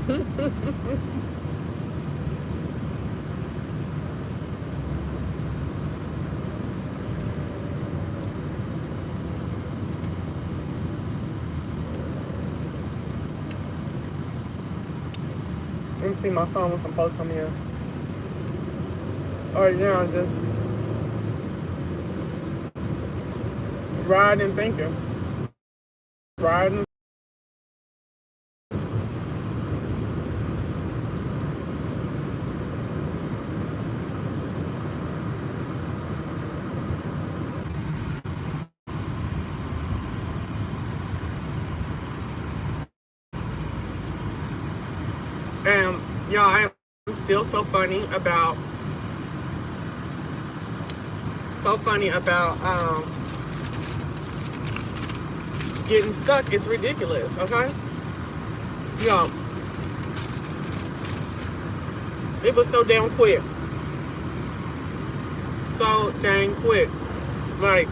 Let me see my son when some folks come here. Oh yeah, just riding and thinking. Riding. And y'all, I am still so funny about getting stuck. It's ridiculous, okay? Yo, it was so damn quick. So dang quick. Like,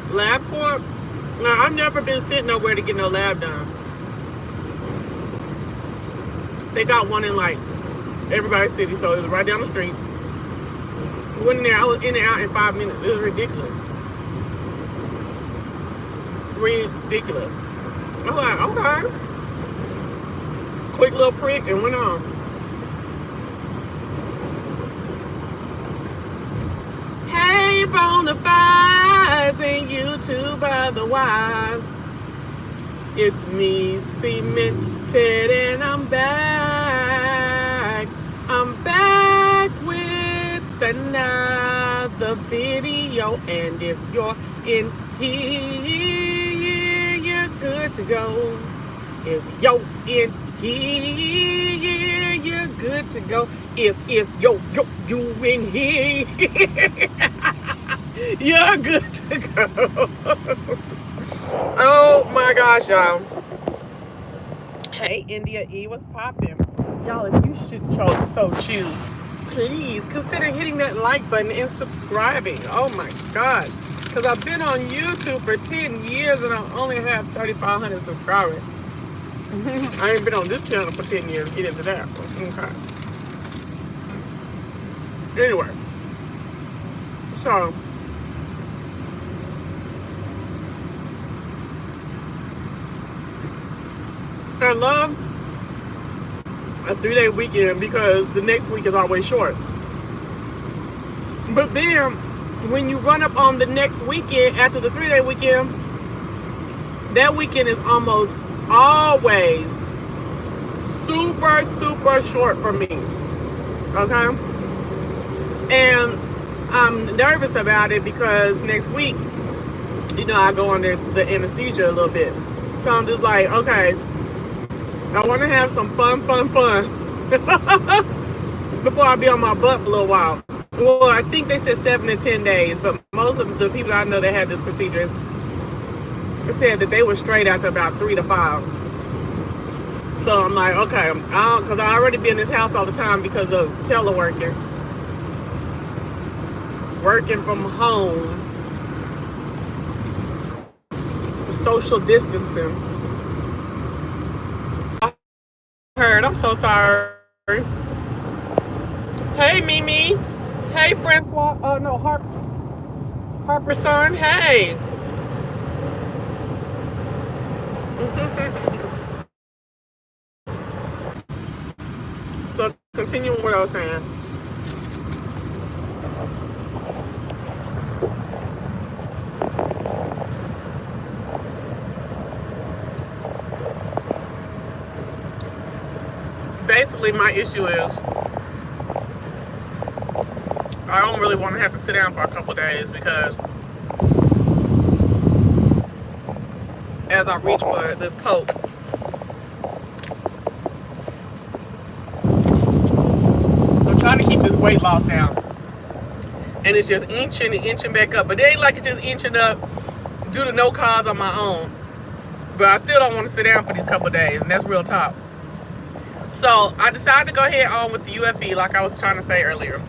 LabCorp. Now, I've never been sent nowhere to get no lab done. They got one in like everybody's city, so it was right down the street. Went in there, I was in and out in 5 minutes. It was ridiculous. Ridiculous. I was like, okay. Quick little prick and went on. Hey, bona fides and YouTube otherwise. It's me, cemented, and I'm back. I'm back with another video. And if you're in here, you're good to go. If you're in here, you're good to go. If you in here, you're good to go. Oh my gosh, y'all. Hey, India E, what's poppin'? Y'all, if you should so choose, please consider hitting that like button and subscribing. Oh my gosh. Because I've been on YouTube for 10 years and I only have 3,500 subscribers. I ain't been on this channel for 10 years. Get into that. Okay. Anyway. So. I love a 3-day weekend because the next week is always short. But then when you run up on the next weekend after the 3-day weekend, that weekend is almost always super short for me. Okay? And I'm nervous about it because next week, I go under the anesthesia a little bit. So I'm just like, okay, I want to have some fun before I be on my butt for a little while. Well, I think they said 7 to 10 days, but most of the people I know that had this procedure said that they were straight after about 3 to 5. So I'm like, okay, because I already be in this house all the time because of teleworking, working from home, social distancing. I'm so sorry. Hey, Mimi. Hey, Francois. Oh, no, Harper's son. Hey. So, continuing what I was saying. Basically, my issue is I don't really want to have to sit down for a couple days because as I reach for this Coke, I'm trying to keep this weight loss down. And it's just inching and inching back up. But it ain't like it's just inching up due to no cause on my own. But I still don't want to sit down for these couple days, and that's real talk. So I decided to go ahead on with the UFE like I was trying to say earlier.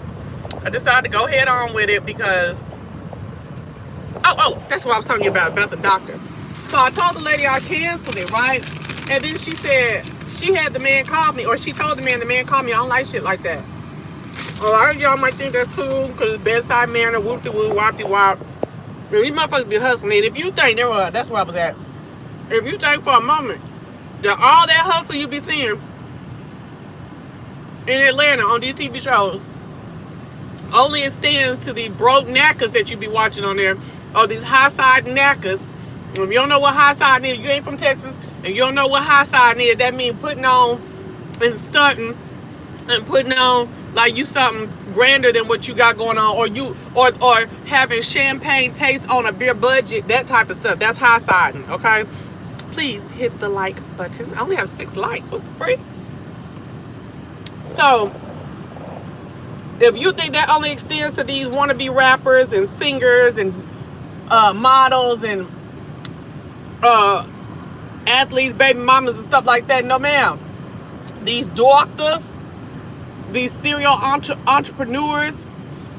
I decided to go ahead on with it because, that's what I was telling you about the doctor. So I told the lady I canceled it, right? And then she said, she had the man call me, or she told the man called me. I don't like shit like that. A lot of y'all might think that's cool because bedside manner, whoop-de-woo, wop-de-wop. These motherfuckers be hustling. If you think, that's where I was at. If you think for a moment that all that hustle you be seeing in Atlanta on these TV shows only extends to the broke knackers that you be watching on there, or these high side knackers. If you don't know what high side is, you ain't from Texas, and you don't know what high side is, that means putting on and stunting and putting on like you something grander than what you got going on, or having champagne taste on a beer budget, that type of stuff. That's high siding, okay? Please hit the like button. I only have 6 likes. What's the free? So, if you think that only extends to these wannabe rappers and singers and models and athletes, baby mamas and stuff like that, no ma'am. These doctors, these serial entrepreneurs,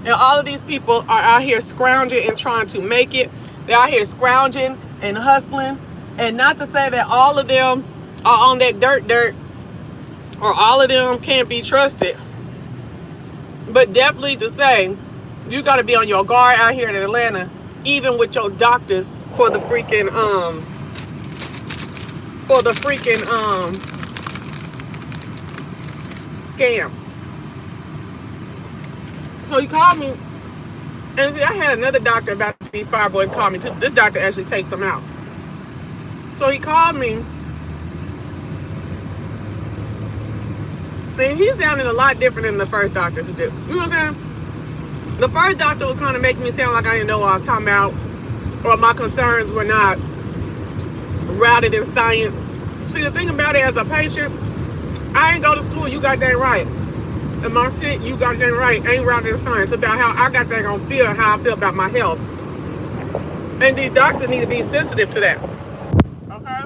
and all of these people are out here scrounging and trying to make it. They're out here scrounging and hustling. And not to say that all of them are on that dirt, or all of them can't be trusted. But definitely to say, you got to be on your guard out here in Atlanta, even with your doctors, for the freaking scam. So he called me, and see, I had another doctor about these fire boys call me too. This doctor actually takes them out. So he called me, and he sounded a lot different than the first doctor who did. You know what I'm saying? The first doctor was kind of making me sound like I didn't know what I was talking about, or my concerns were not routed in science. See, the thing about it, as a patient, I ain't go to school, you got that right. And my shit, you got that right, ain't routed in science about how I got that gonna feel, how I feel about my health. And these doctors need to be sensitive to that. Okay?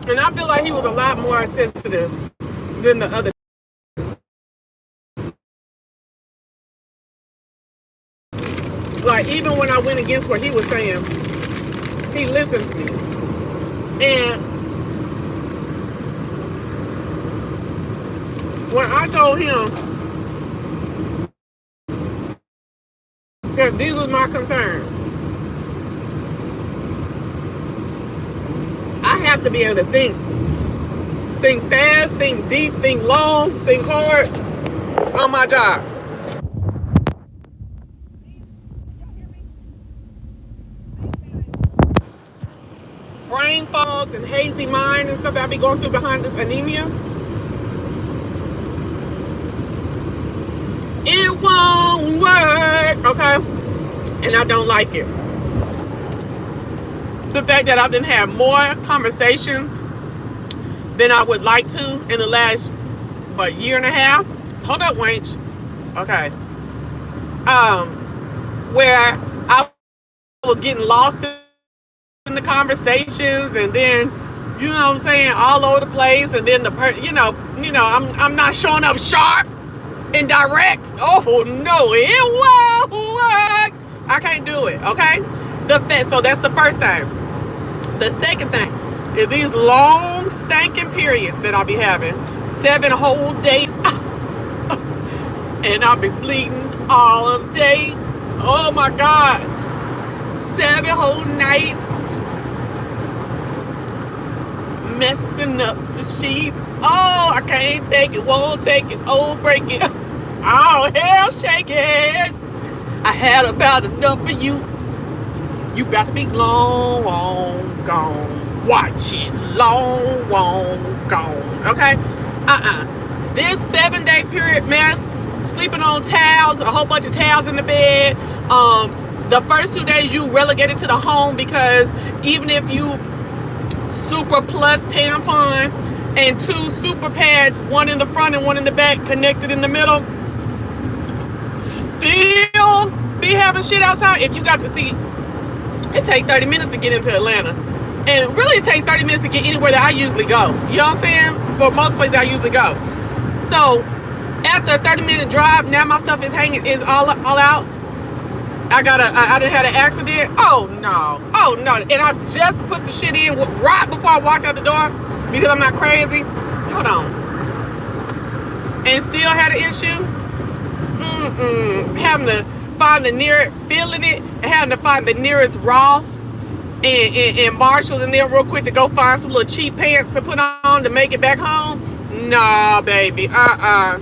And I feel like he was a lot more sensitive than the other. Like, even when I went against what he was saying, he listened to me. And when I told him that these was my concerns, I have to be able to think fast, think deep, think long, think hard on my job. Brain fogs and hazy mind and stuff that I be going through behind this anemia. It won't work, okay? And I don't like it. The fact that I didn't have more conversations than I would like to in the last year and a half. Hold up, wench. Okay. Where I was getting lost in the conversations, and then, you know what I'm saying, all over the place, and then I'm not showing up sharp and direct. Oh no, it won't work. I can't do it. Okay. So that's the first thing. The second thing is these long stinking periods that I'll be having, 7 whole days, and I'll be bleeding all of day. Oh my gosh, 7 whole nights, messing up the sheets. Oh, I can't take it, won't take it, oh, break it. Oh, hell, shake it. I had about enough of you. You about to be long gone. Watch it, long gone. Okay? This 7-day period mess, sleeping on towels, a whole bunch of towels in the bed. The first 2 days you relegated to the home, because even if you super plus tampon and 2 super pads, one in the front and one in the back, connected in the middle, still be having shit outside. If you got to see, it takes 30 minutes to get into Atlanta, and really it takes 30 minutes to get anywhere that I usually go. You know what I'm saying? For most places I usually go. So after a 30-minute drive, now my stuff is all out. I done had an accident. Oh no. And I just put the shit in right before I walked out the door. because I'm not crazy. Hold on. And still had an issue. Having to find the nearest, feeling it, and having to find the nearest Ross and Marshalls and then real quick to go find some little cheap pants to put on to make it back home. Nah, baby. I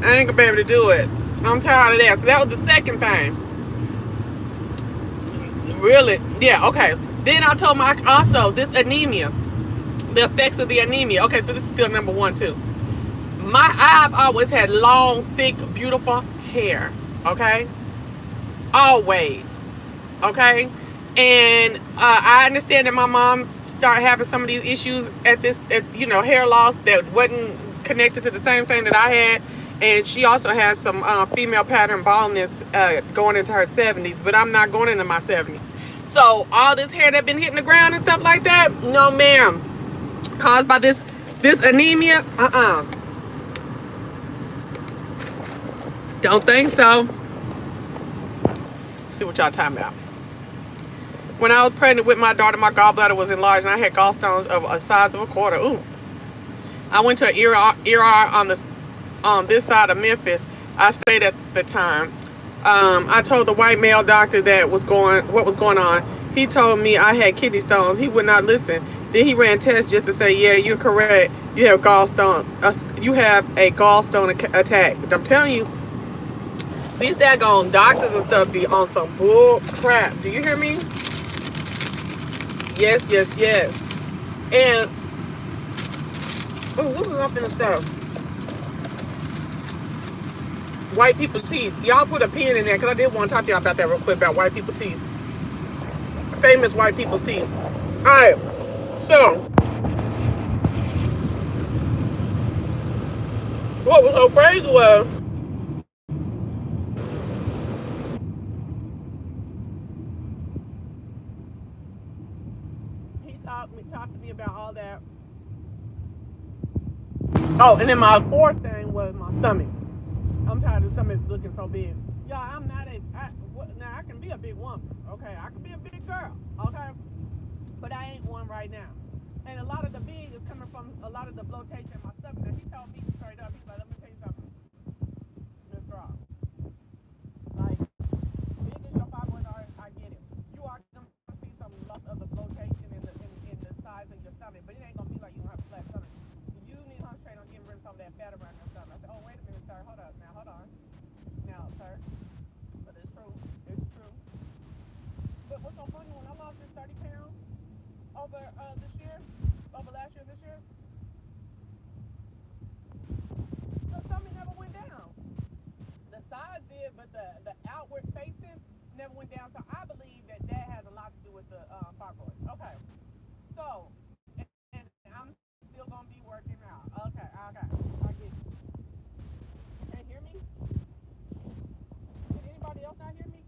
ain't gonna be able to do it. I'm tired of that. So that was the second thing. Really? Yeah, okay. Then I told my also this anemia. The effects of the anemia. Okay, so this is still number one too. I've always had long, thick, beautiful hair. Okay? Always. Okay? And I understand that my mom started having some of these issues at hair loss that wasn't connected to the same thing that I had. And she also has some female pattern baldness going into her 70s, but I'm not going into my 70s. So all this hair that been hitting the ground and stuff like that, no ma'am. Caused by this anemia, Don't think so. See what y'all talking about. When I was pregnant with my daughter, my gallbladder was enlarged and I had gallstones of a size of a quarter. Ooh. I went to an ER on this side of Memphis. I stayed at the time. I told the white male doctor what was going on. He told me I had kidney stones. He would not listen. Then he ran tests just to say, yeah, you're correct. You have gallstone. You have a gallstone attack. I'm telling you, these daggone doctors and stuff be on some bull crap. Do you hear me? Yes, yes, yes. And what was up in the south? White people teeth. Y'all put a pin in there because I did want to talk to y'all about that real quick about white people teeth. Famous white people's teeth. All right. So, what was so crazy was he talked to me about all that. Oh, and then my fourth thing was my stomach. I'm tired of the stomach looking so big. Y'all, I'm not now I can be a big woman, okay? I can be a big girl, okay? But I ain't one right now. And a lot of the big is coming from a lot of the bloatation in my stomach. And he told me straight up, he's like, let me tell you something. Miss Ross. Like, big as your fibroids are, I get it. You are going to see some loss of the bloatation in the size of your stomach, but it ain't going to be like you don't have a flat stomach. You need to concentrate on getting rid of some of that fat around your stomach. I said, oh, wait a minute, sir. Hold up. Now, hold on. Now, sir. But it's true. It's true. But what's so funny, when I lost this 30 pounds over last year, this year, the stomach never went down. The size did, but the outward facing never went down. So I believe that has a lot to do with the fibroids. Okay. So, and I'm still going to be working out. Okay. I get you. You can't hear me? Can anybody else not hear me?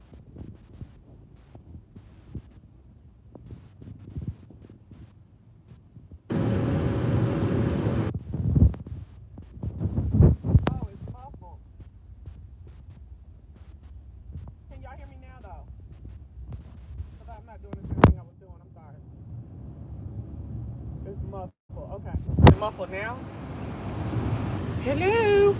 Oh, it's muffled. Can y'all hear me now, though? Because I'm not doing the same thing I was doing. I'm sorry. It's muffled. Okay. Is it muffled now? Hello?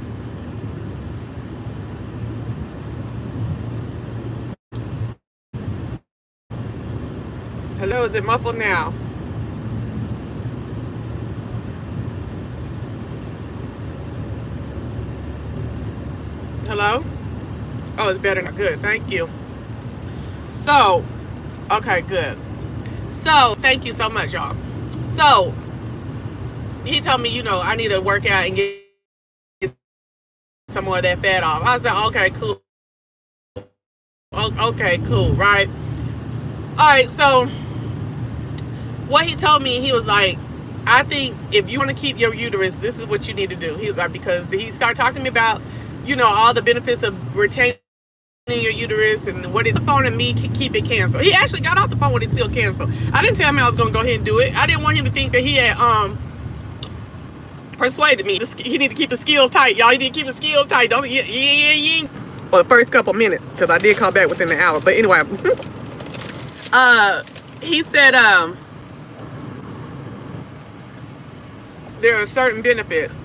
Hello, is it muffled now? Hello? Oh, it's better now. Good. Thank you. So, okay, good. So, thank you so much, y'all. So, he told me, I need to work out and get some more of that fat off. I said, okay, cool. Okay, cool, right? All right, so what he told me, he was like, I think if you want to keep your uterus, this is what you need to do. He was like, because he started talking to me about, all the benefits of retaining your uterus and what it phone and me keep it canceled. He actually got off the phone when it's still canceled. I didn't tell him I was going to go ahead and do it. I didn't want him to think that he had persuaded me. He need to keep his skills tight, y'all. He need to keep his skills tight. Don't well, the first couple minutes, because I did come back within the hour. But anyway, he said there are certain benefits.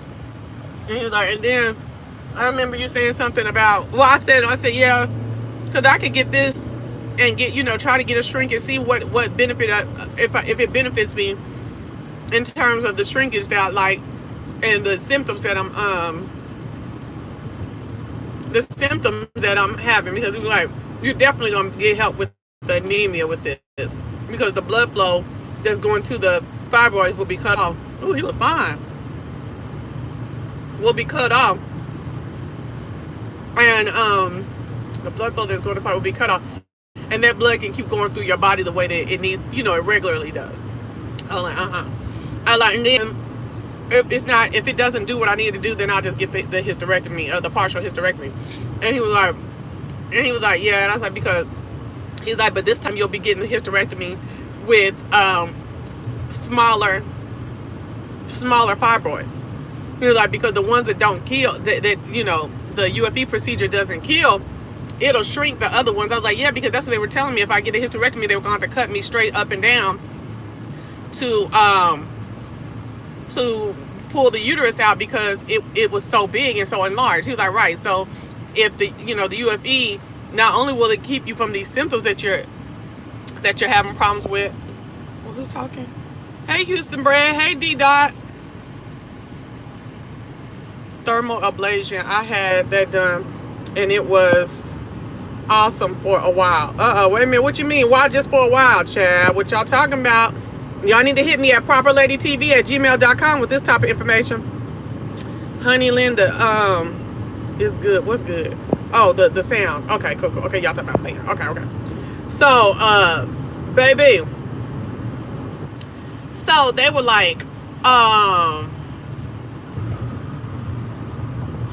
And he was like, and then I remember you saying something about, well, I said, yeah, so that I could get this and get, try to get a shrink and see what benefit, if it benefits me in terms of the shrinkage that I like and the symptoms that I'm having, because he was like, you're definitely gonna get help with the anemia with this, because the blood flow that's going to the fibroids will be cut off. Oh, he was fine. Will be cut off, and the blood flow that's going to the fibroids will be cut off, and that blood can keep going through your body the way that it needs, it regularly does. I was like, I like, and then if it doesn't do what I need to do, then I'll just get the hysterectomy, the partial hysterectomy. And he was like, yeah. And I was like, because he's like, but this time you'll be getting the hysterectomy with smaller fibroids. He was like, because the ones that don't kill, that the UFE procedure doesn't kill, it'll shrink the other ones. I was like, yeah, because that's what they were telling me. If I get a hysterectomy, they were going to have to cut me straight up and down to pull the uterus out, because it was so big and so enlarged. He was like, right. So if the the UFE, not only will it keep you from these symptoms that you're having problems with. Well, who's talking? Hey, Houston Brad. Hey, D Dot. Thermal ablation. I had that done, and it was awesome for a while. Wait a minute. What you mean? Why just for a while, Chad? What y'all talking about? Y'all need to hit me at properladytv@gmail.com with this type of information. Honey Linda, is good. What's good? Oh, the sound. Okay, cool. Okay, y'all talking about sound. Okay. So, baby. So they were like,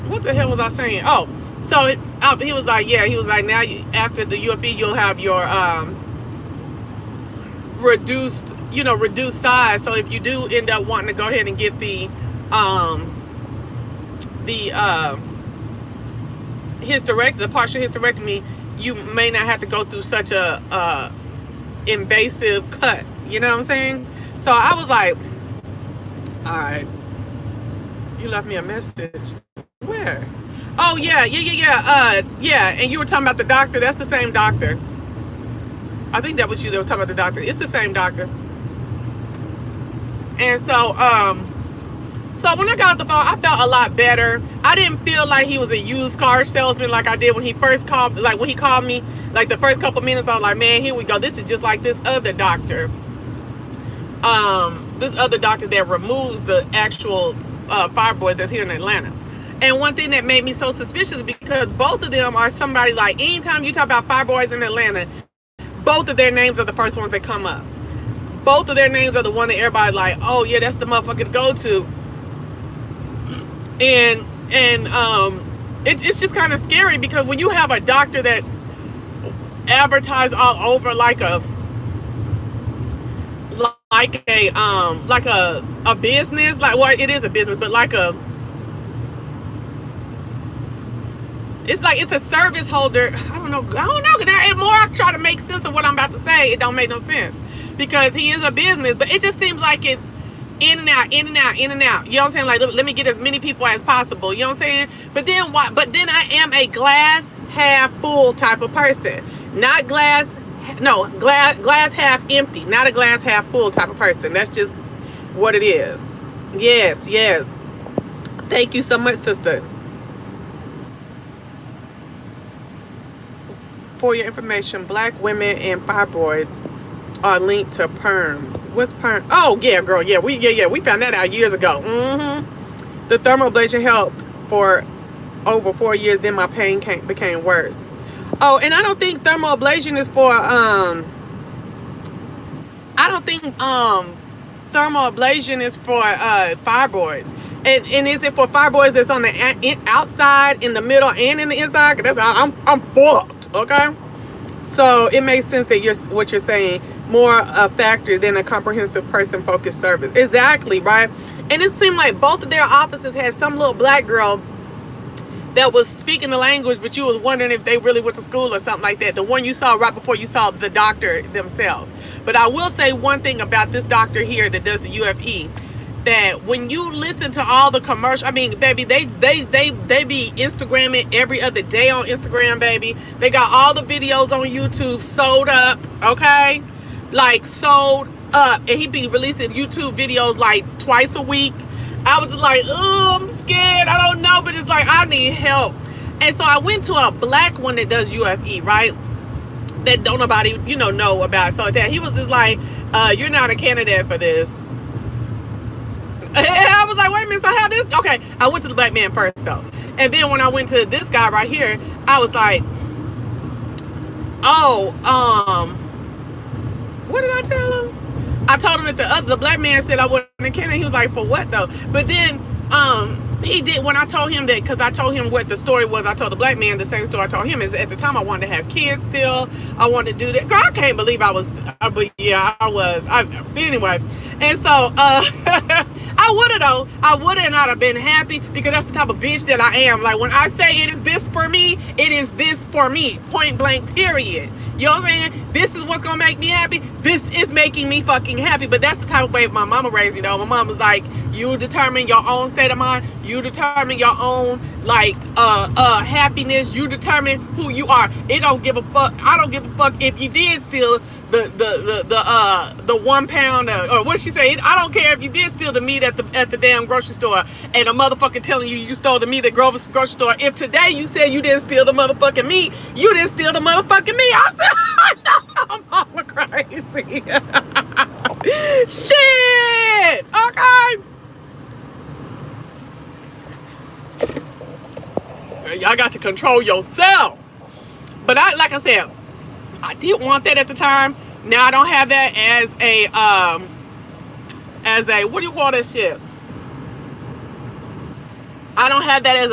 what the hell was I saying? Oh, so he was like, yeah, he was like, now after the UFE, you'll have your reduced size. So if you do end up wanting to go ahead and get the partial hysterectomy, you may not have to go through such a invasive cut. You know what I'm saying? So I was like, all right. You left me a message. Where? Oh yeah. And you were talking about the doctor. That's the same doctor. I think that was you that was talking about the doctor. It's the same doctor. And so, so when I got off the phone, I felt a lot better. I didn't feel like he was a used car salesman like I did when he first called. Like when he called me, like the first couple minutes, I was like, man, here we go. This is just like this other doctor. This other doctor that removes the actual fibroids that's here in Atlanta. And one thing that made me so suspicious, because both of them are somebody, like, anytime you talk about fibroids in Atlanta, both of their names are the first ones that come up. Both of their names are the one that everybody like, oh yeah, that's the motherfucker to go to. And it's just kind of scary, because when you have a doctor that's advertised all over like a business, like, well, it is a business, but it's a service holder. I don't know. The more I try to make sense of what I'm about to say, it don't make no sense, because he is a business, but it just seems like it's in and out. You know what I'm saying? Like, let me get as many people as possible. You know what I'm saying? But then I am a glass half full type of person, not glass half empty, not a glass half full type of person. That's just what it is. Yes. Thank you so much, sister. For your information, black women and fibroids are linked to perms. What's perm? Oh yeah, girl. Yeah, we found that out years ago. The thermal ablation helped for over 4 years. Then my pain became worse. Oh, and I don't think thermal ablation is for thermal ablation is for fibroids. And is it for fibroids that's on the outside, in the middle, and in the inside? Cause I'm fucked. Okay, so it makes sense that what you're saying, more a factor than a comprehensive person-focused service. Exactly, right? And it seemed like both of their offices had some little black girl that was speaking the language, but you was wondering if they really went to school or something like that. The one you saw right before you saw the doctor themselves. But I will say one thing about this doctor here that does the UFE. that when you listen to all the commercials, I mean, baby, they be Instagramming every other day on Instagram, baby. They got all the videos on YouTube sold up, okay? Like sold up. And he be releasing YouTube videos like twice a week. I was just like, oh, I'm scared. I don't know, but it's like I need help. And so I went to a black one that does UFE, right? That don't nobody, know about. So that he was just like, you're not a candidate for this. And I was like, wait a minute, so how this? Okay, I went to the black man first though. And then when I went to this guy right here, I was like, oh, what did I tell him? I told him that the black man said I wasn't a candidate. He was like, for what though? But then, he did, when I told him that, because I told him what the story was, I told the black man the same story I told him. Is at the time I wanted to have kids still. I wanted to do that. Girl, I can't believe I was, but yeah, I was. Anyway. And so, I would have though. I would have not have been happy, because that's the type of bitch that I am. Like when I say it is this for me, it is this for me. Point blank, period. You know what I'm saying? This is what's gonna make me happy. This is making me fucking happy. But that's the type of way my mama raised me though. My mom was like, you determine your own state of mind. You determine your own happiness. You determine who you are. It don't give a fuck. I don't give a fuck if you did steal the 1 pound or what she say. I don't care if you did steal the meat at the damn grocery store and a motherfucker telling you stole the meat at grocery store. If today you said you didn't steal the motherfucking meat, you didn't steal the motherfucking meat. I said, I'm crazy. Shit. Okay. Y'all got to control yourself. But like I said, I didn't want that at the time. Now I don't have that as a what do you call that shit? I don't have that as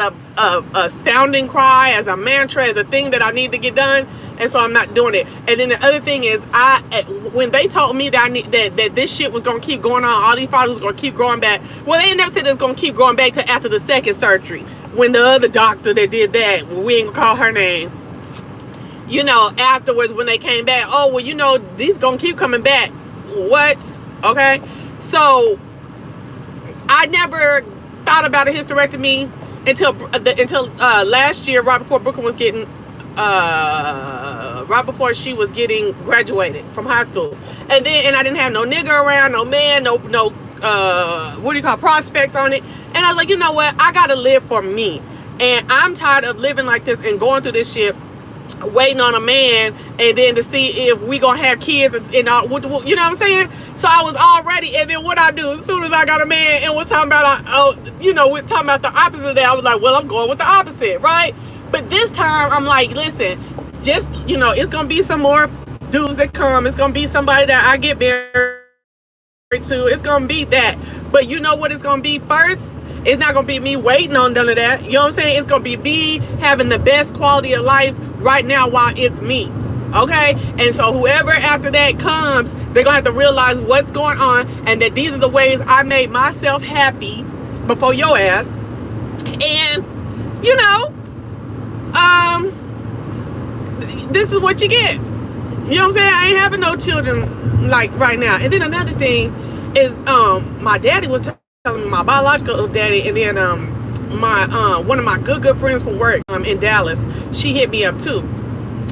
a sounding cry, as a mantra, as a thing that I need to get done, and so I'm not doing it. And then the other thing is, when they told me that that this shit was gonna keep going on, all these problems was gonna keep growing back. Well, they never said it was gonna keep growing back till after the second surgery, when the other doctor that did that, we ain't gonna call her name, afterwards when they came back, oh, well, these gonna keep coming back. What? Okay. So I never thought about a hysterectomy until last year, right before Brooklyn was getting, right before she was getting graduated from high school. And I didn't have no nigga around, no man, no, prospects on it. And I was like, you know what? I gotta live for me. And I'm tired of living like this and going through this shit, waiting on a man, and then to see if we gonna have kids and all, you know what I'm saying? So I was all ready, and then what I do as soon as I got a man and we're talking about we're talking about the opposite of that, I was like, well, I'm going with the opposite, right? But this time I'm like, listen, just it's gonna be some more dudes that come. It's gonna be somebody that I get married to. It's gonna be that. But you know what it's gonna be first? It's not gonna be me waiting on none of that. You know what I'm saying? It's gonna be me having the best quality of life right now while it's me. Okay? And so whoever after that comes, they're gonna have to realize what's going on, and that these are the ways I made myself happy before your ass. And this is what you get. You know what I'm saying? I ain't having no children like right now. And then another thing is my daddy was telling me, my biological daddy, and then my one of my good friends from work in Dallas, she hit me up too,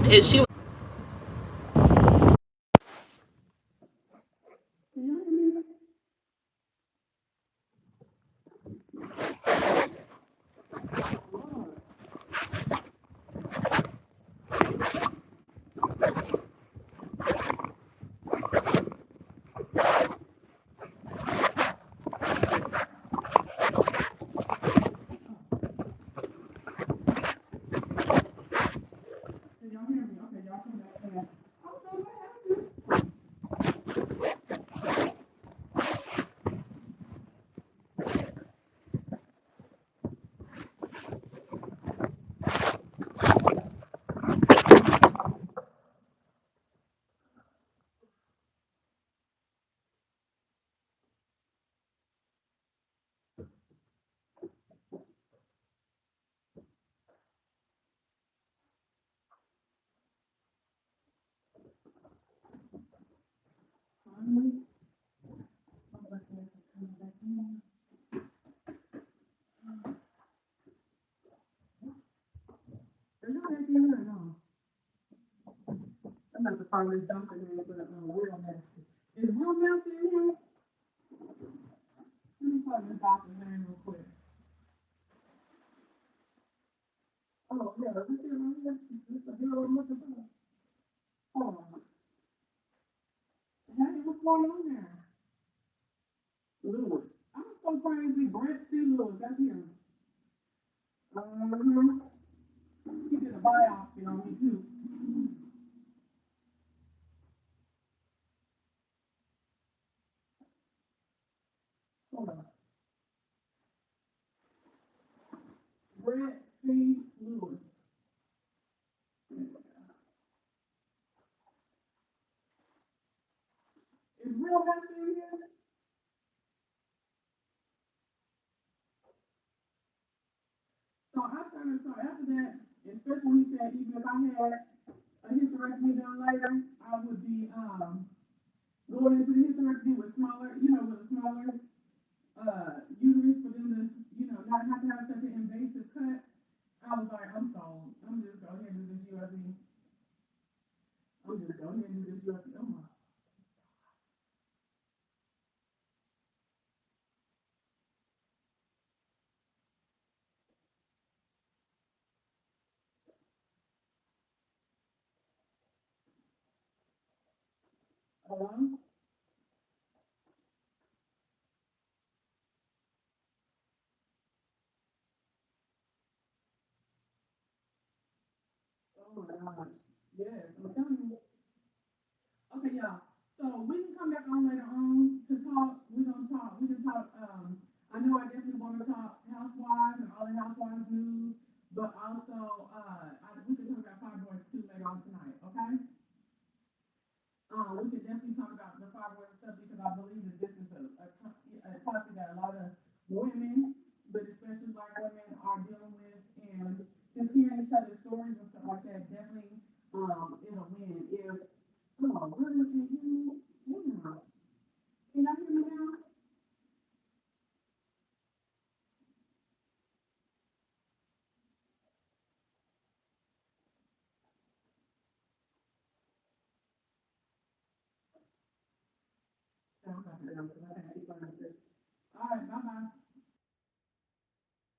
and she probably dumping in it, but real nasty. Is real nasty in here? Let me put this doctor's name real quick. Oh, yeah, this here right here. This the hell I'm looking for. Hold on. Hey, what's going on there? Lewis. I'm so crazy. Brett C. Lewis, that's him. Mm-hmm. He did a biopsy on me, too. Hold on. Brett C. Lewis. Is real nasty in here? So after that, especially when he said even if I had a hysterectomy done later, I would be going into the hysterectomy with smaller, with a smaller uterus for them to, not have to have such an invasive cut. I was like, I'm sold. I'm just go ahead and do this USC. I'm just go ahead and do this USC. Oh my. Hello? Oh my God. Yes, I'm telling you. Okay, y'all. So we can come back on later on to talk. We're gonna talk. We can talk. I know I definitely want to talk housewives and all the housewives news, but also we can talk about fibroids too later on tonight. Okay. We can definitely talk about the fibroid stuff because I believe that this is a topic that a lot of women, but especially black women, are dealing with, and just hearing each other's stories and stuff like that definitely is a win. If oh, really, can you? Yeah. Can y'all hear me now?